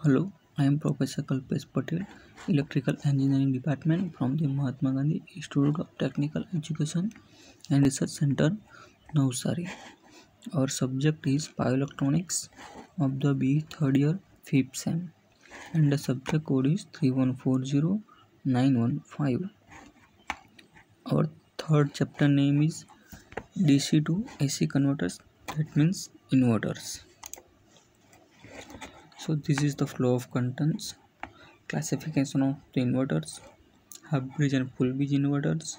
Hello, I am Professor Kalpesh Patel, Electrical Engineering Department from the Mahatma Gandhi Institute of Technical Education and Research Center, Navsari. Our subject is Bioelectronics of the B third year 5th SEM and the subject code is 3140915. Our third chapter name is DC to AC converters, that means inverters. So this is the flow of contents, classification of the inverters, half bridge and full bridge inverters,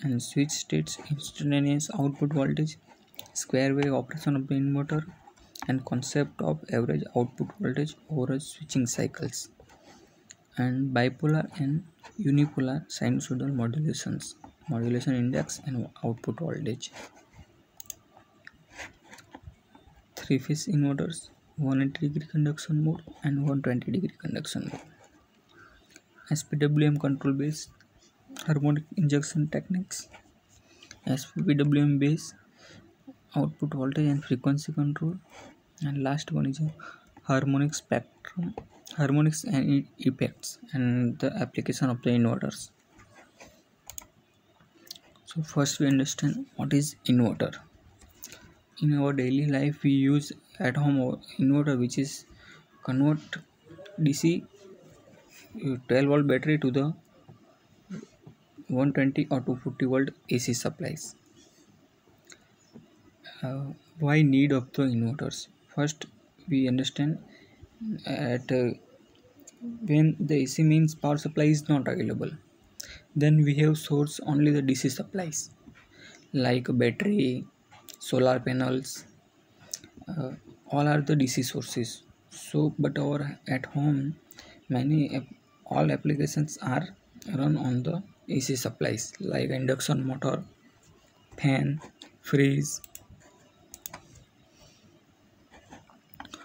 and switch states, instantaneous output voltage, square wave operation of the inverter, and concept of average output voltage over switching cycles, and bipolar and unipolar sinusoidal modulations, modulation index and output voltage. Three-phase inverters, 180-degree conduction mode and 120-degree conduction mode. SPWM control based harmonic injection techniques, SPWM based output voltage and frequency control, and last one is a harmonic spectrum, harmonics and effects, and the application of the inverters. So first we understand what is inverter. In our daily life we use at home inverter, which is convert DC 12 volt battery to the 120 or 240 volt AC supplies. Why need of the inverters? First we understand at when the AC means power supply is not available, then we have source only the DC supplies like battery, solar panels, all are the DC sources. So but our at home all applications are run on the AC supplies like induction motor, fan, fridge.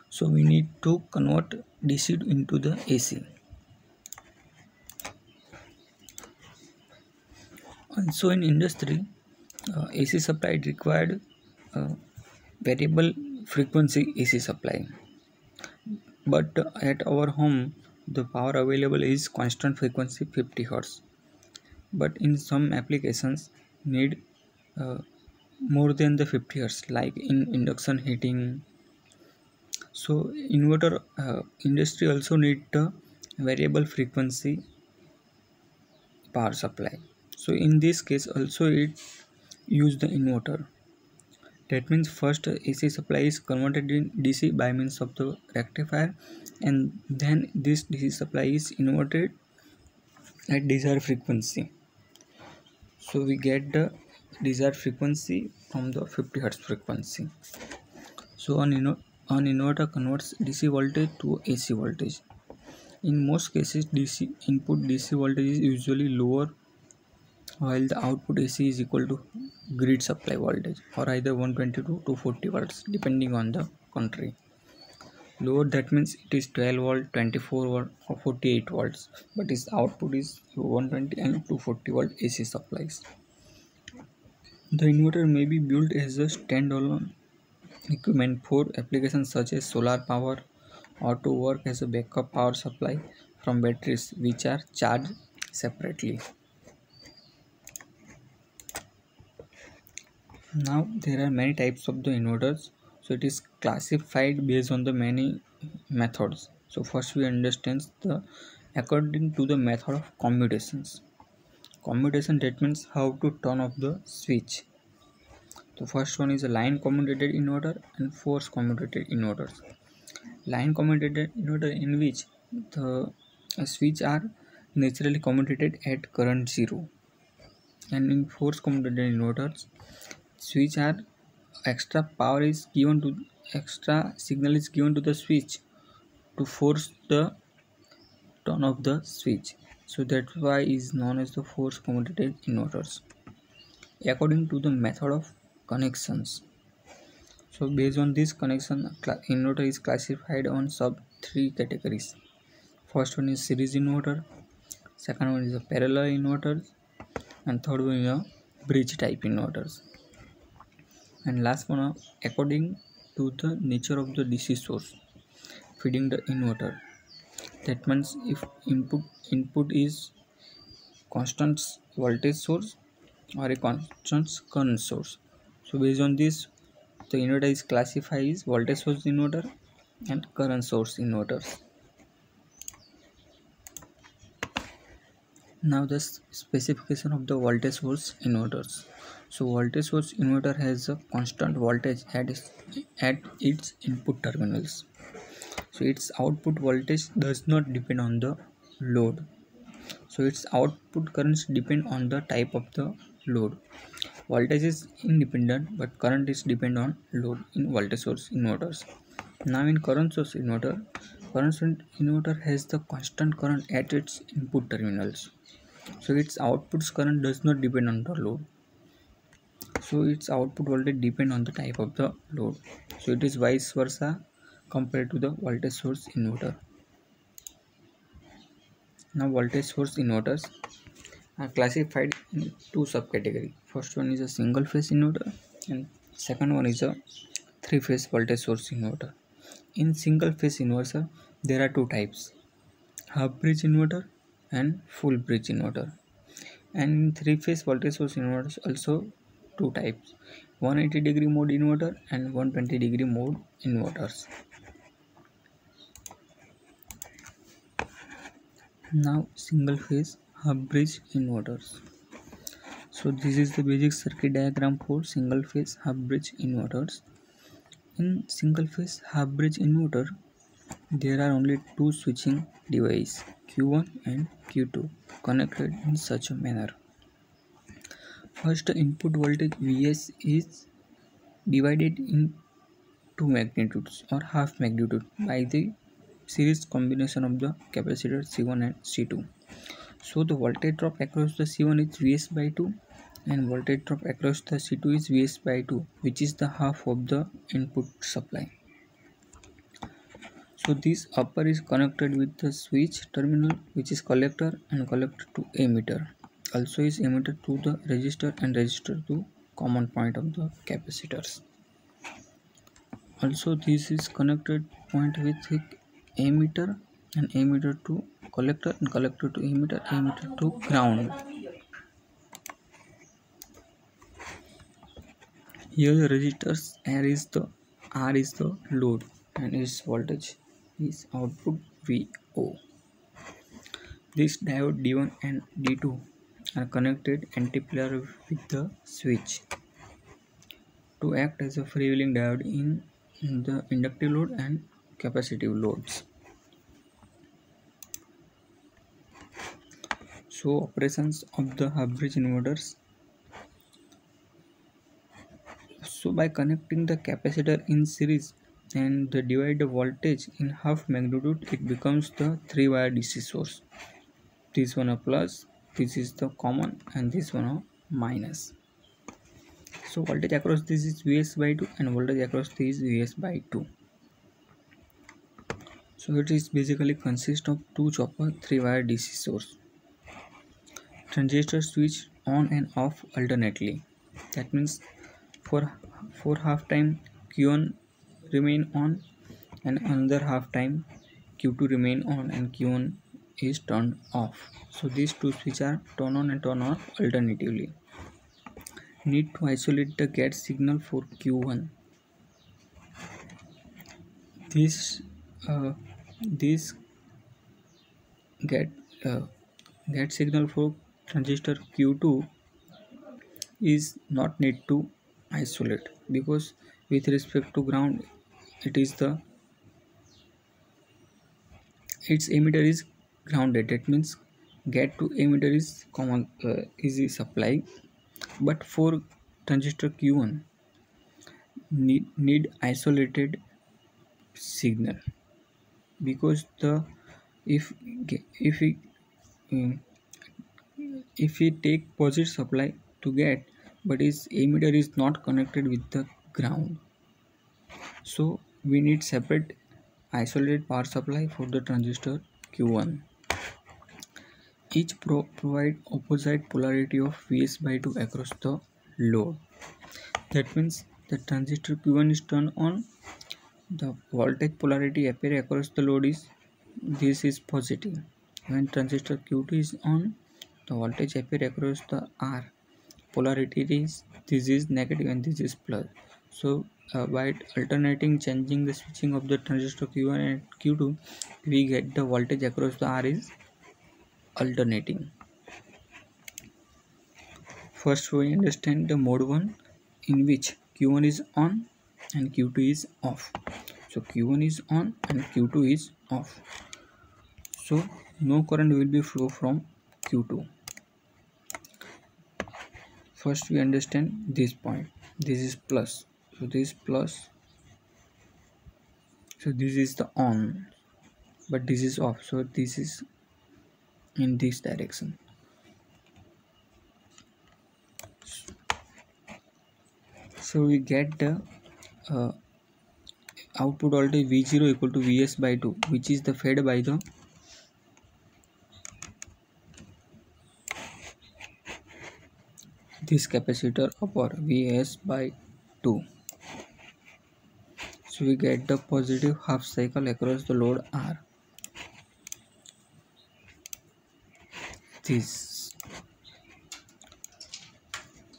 So we need to convert DC into the AC. And so in industry, AC supply required variable frequency AC supply, but at our home the power available is constant frequency 50 Hz. But in some applications need more than the 50 Hz, like in induction heating. So inverter industry also need the variable frequency power supply. So in this case also it use the inverter. That means first AC supply is converted in DC by means of the rectifier, and then this DC supply is inverted at desired frequency. So we get the desired frequency from the 50 Hz frequency. So an inverter converts DC voltage to AC voltage. In most cases DC input DC voltage is usually lower, while the output AC is equal to grid supply voltage, or either 120 to 240 volts depending on the country. Lower, that means it is 12 volt, 24 volt or 48 volts, but its output is 120 and 240 volt AC supplies. The inverter may be built as a standalone equipment for applications such as solar power, or to work as a backup power supply from batteries which are charged separately. Now there are many types of the inverters, so it is classified based on the many methods. So first we understand the according to the method of commutations. Commutation, that means how to turn off the switch. The first one is a line commutated inverter and force commutated inverters. Line commutated inverter, in which the switch are naturally commutated at current 0, and in force commutated inverters, switch are extra power is given to extra signal is given to the switch to force the turn of the switch. So that's why is known as the force commutated inverters. According to the method of connections, so based on this connection, inverter is classified on sub 3 categories. First one is series inverter, second one is a parallel inverter, and third one is a bridge type inverters. And last one, according to the nature of the DC source. feeding the inverter. That means if input is constant voltage source or a constant current source. So based on this, the inverter is classified as voltage source inverter and current source inverters. Now the specification of the voltage source inverters. So voltage source inverter has a constant voltage at its input terminals. So its output voltage does not depend on the load. So its output currents depend on the type of the load. Voltage is independent but current is dependent on load in voltage source inverters. Now in current source inverter has the constant current at its input terminals. So its output current does not depend on the load. So its output voltage depend on the type of the load. So it is vice versa compared to the voltage source inverter. Now voltage source inverters are classified in two subcategories. First one is a single phase inverter and second one is a three phase voltage source inverter. In single phase inverter there are two types, half bridge inverter and full bridge inverter. And in three phase voltage source inverters also two types, 180-degree mode inverter and 120-degree mode inverters. Now single phase half bridge inverters. So this is the basic circuit diagram for single phase half bridge inverters. In single phase half bridge inverter there are only two switching devices, Q1 and Q2, connected in such a manner. First, input voltage Vs is divided in two magnitudes or half magnitude by the series combination of the capacitor C1 and C2. So the voltage drop across the C1 is Vs by 2 and voltage drop across the C2 is Vs by 2, which is the half of the input supply. So this upper is connected with the switch terminal, which is collector, and collector to emitter. Also is emitter to the resistor and resistor to common point of the capacitors. Also this is connected point with emitter and emitter to collector and collector to emitter, emitter to ground. Here the resistors R is the load and its voltage is output VO. This diode D1 and D2 are connected antiparal with the switch to act as a freewheeling diode in the inductive load and capacitive loads. So operations of the half bridge inverters. So by connecting the capacitor in series and the divide the voltage in half magnitude, it becomes the 3-wire DC source. This one a plus, this is the common, and this one a minus. So voltage across this is Vs by 2 and voltage across this is Vs by 2. So it is basically consists of two chopper 3-wire DC source. Transistor switch on and off alternately. That means for half time Q1 remain on and another half time Q2 remain on and Q1 is turned off. So these two switches are turn on and turn off alternatively. Need to isolate the gate signal for Q1. This gate signal for transistor Q2 is not need to isolate because with respect to ground its emitter is grounded. That means gate to emitter is common easy supply, but for transistor Q1 need isolated signal because if we take positive supply to gate but its emitter is not connected with the ground, so we need separate isolated power supply for the transistor Q1. Each provide opposite polarity of Vs by 2 across the load. That means the transistor Q1 is turned on The voltage polarity appear across the load is this is positive. When transistor Q2 is on, the voltage appear across the R polarity is this is negative and this is plus. So by alternating changing the switching of the transistor Q1 and Q2, we get the voltage across the R is alternating. First we understand the mode 1 in which Q1 is on and Q2 is off. So Q1 is on and Q2 is off. So no current will be flow from Q2. First we understand this point. This is plus. So this plus. So this is the on, but this is off. So this is in this direction. So we get the output voltage V0 equal to Vs by 2, which is the fed by the this capacitor upper Vs by 2. So we get the positive half cycle across the load R. This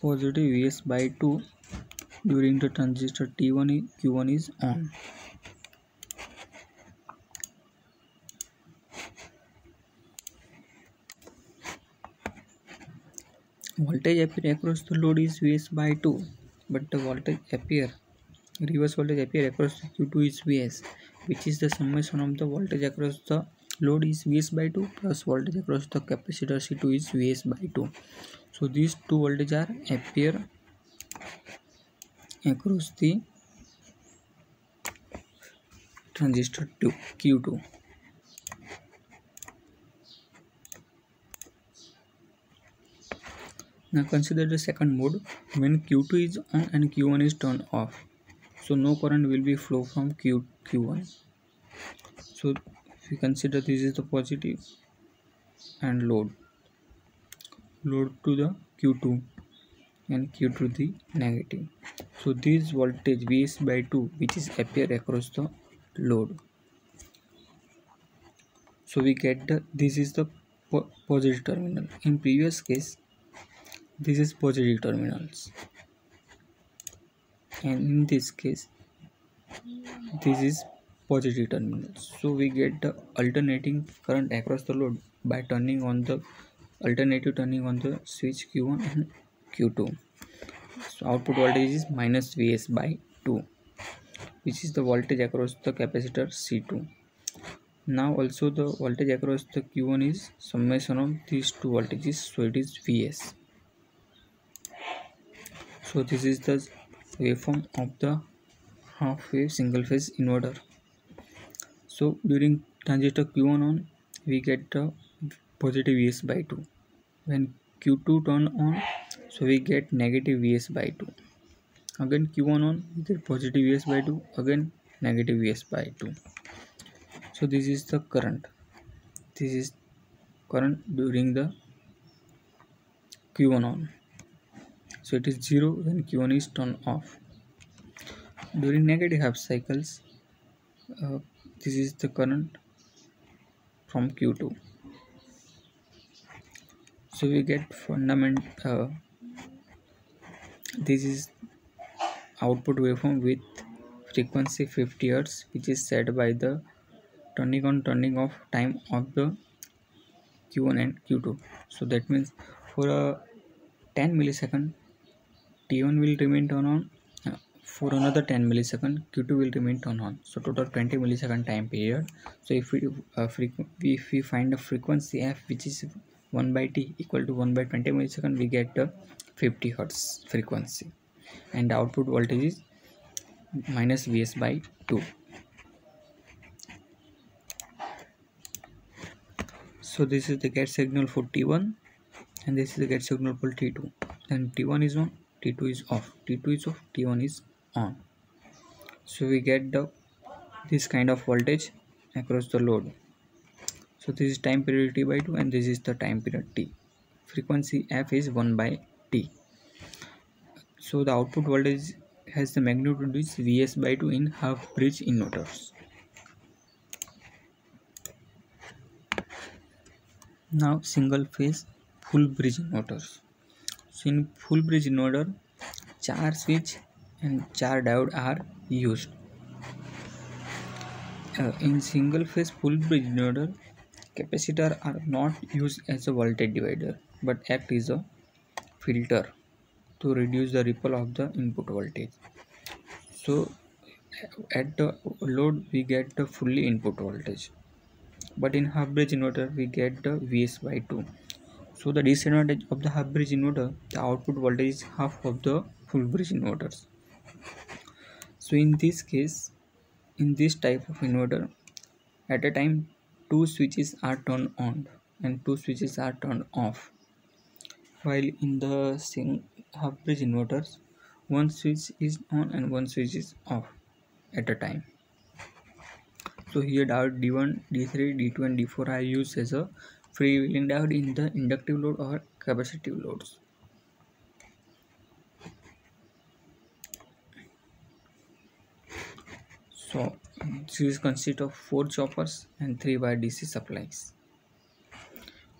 positive Vs by 2 during the transistor T1 Q1 is on. Voltage appear across the load is Vs by 2, but the voltage appear reverse voltage appear across the Q2 is Vs, which is the summation of the voltage across the load is Vs by 2 plus voltage across the capacitor C2 is Vs by 2. So these two voltage are appear across the transistor Q2. Now consider the second mode when Q2 is on and Q1 is turned off. So no current will be flow from Q1. So if we consider this is the positive and load to the Q2 and Q2 the negative. So this voltage Vs by 2 which is appear across the load. So we get the this is the positive terminal. In previous case this is positive terminals, and in this case this is positive terminals. So we get the alternating current across the load by turning on the alternative turning on the switch Q1 and Q2. So output voltage is minus Vs by 2, which is the voltage across the capacitor C2. Now also the voltage across the Q1 is summation of these two voltages, so it is Vs. So this is the waveform of the half wave single phase inverter. So during transistor Q1 on, we get the positive Vs by 2. When Q2 turn on, so we get negative Vs by 2. Again Q1 on, we get positive Vs by 2. Again negative Vs by 2. So this is the current. This is current during the Q1 on. So it is 0 when Q1 is turned off. During negative half cycles, this is the current from Q2. So we get this is output waveform with frequency 50 Hz, which is set by the turning on turning off time of the Q1 and Q2. So that means for a 10 millisecond T1 will remain turned on, for another 10 millisecond Q2 will remain turned on. So total 20 millisecond time period. So if we find a frequency f which is 1 by t equal to 1 by 20 millisecond, we get the 50 Hz frequency, and the output voltage is minus Vs by 2. So this is the gate signal for T1 and this is the gate signal for T2. Then T1 is on, T2 is off, T2 is off, T1 is on. So we get this kind of voltage across the load. So this is time period T by 2 and this is the time period T. Frequency f is 1 by t. So the output voltage has the magnitude is Vs by 2 in half bridge inverters. Now single phase full bridge inverters. So in full bridge inverter, char switch and char diode are used. In single phase full bridge inverter, capacitor are not used as a voltage divider but act as a filter to reduce the ripple of the input voltage. So at the load we get the fully input voltage, but in half bridge inverter we get the Vs by 2. So the disadvantage of the half bridge inverter, the output voltage is half of the full bridge inverters. So in this case, in this type of inverter, at a time 2 switches are turned on and 2 switches are turned off, while in the half bridge inverters, one switch is on and one switch is off at a time. So here diode D1, D3, D2 and D4 are used as a freewheeling diode in the inductive load or capacitive loads. So this consists of 4 choppers and 3 wire DC supplies.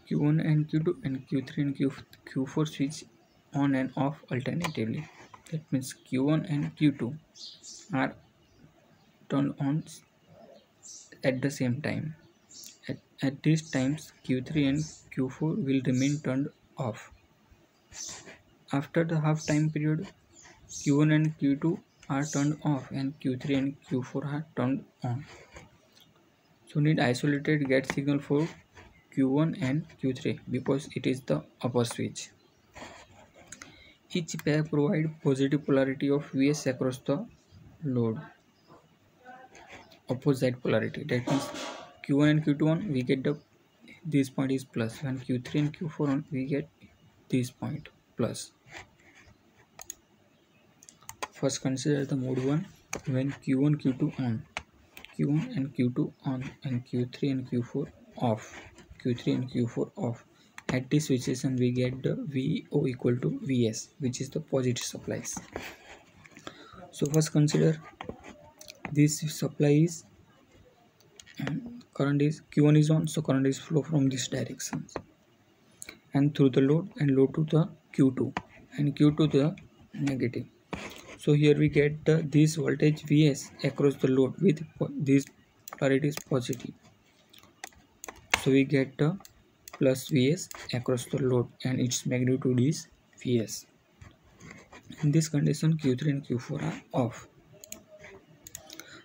Q1 and Q2 and Q3 and Q4 switch on and off alternatively. That means Q1 and Q2 are turned on at the same time. At these times, Q3 and Q4 will remain turned off. After the half time period, Q1 and Q2 are turned off and Q3 and Q4 are turned on. So need isolated gate signal for Q1 and Q3 because it is the upper switch. Each pair provides positive polarity of Vs across the load. Opposite polarity, that means Q1 and Q2 on we get this point is plus, when Q3 and Q4 on we get this point plus. First consider the mode 1 when Q1 Q2 on, Q1 and Q2 on and Q3 and Q4 off, Q3 and Q4 off. At this situation we get the VO equal to Vs, which is the positive supplies. So first consider this supply is and current is Q1 is on, so current is flow from this direction and through the load and load to the Q2 and Q2 to the negative. So here we get this voltage Vs across the load with this polarity is positive. So we get the plus Vs across the load and its magnitude is Vs. In this condition Q3 and Q4 are off.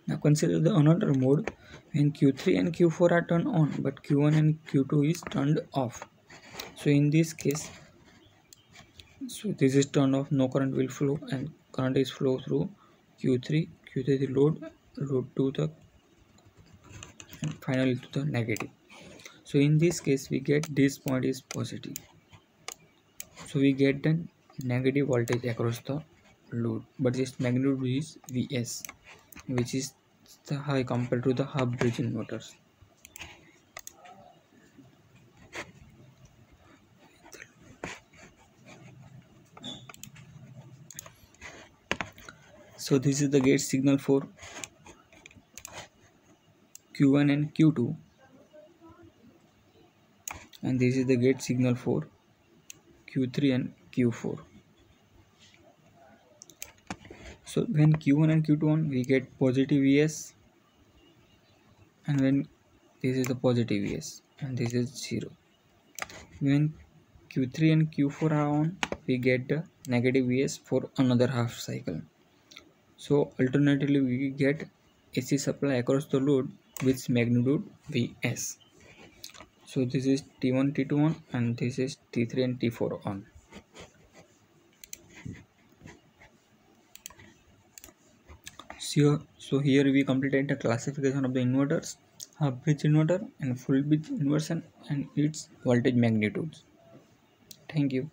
Now consider the another mode when Q3 and Q4 are turned on but Q1 and Q2 is turned off. So in this case, so this is turned off, no current will flow and current is flow through Q3 the load to the and finally to the negative. So in this case we get this point is positive. So we get the negative voltage across the load, but this magnitude is Vs, which is the high compared to the half bridge inverters. So this is the gate signal for Q1 and Q2 and this is the gate signal for Q3 and Q4. So when Q1 and Q2 on we get positive Vs and when this is the positive Vs and this is 0. When Q3 and Q4 are on we get the negative Vs for another half cycle. So alternatively we get AC supply across the load with magnitude Vs. So this is T1 T2 on and this is T3 and T4 on. So here we completed the classification of the inverters, half bridge inverter and full bridge inversion and its voltage magnitudes. Thank you.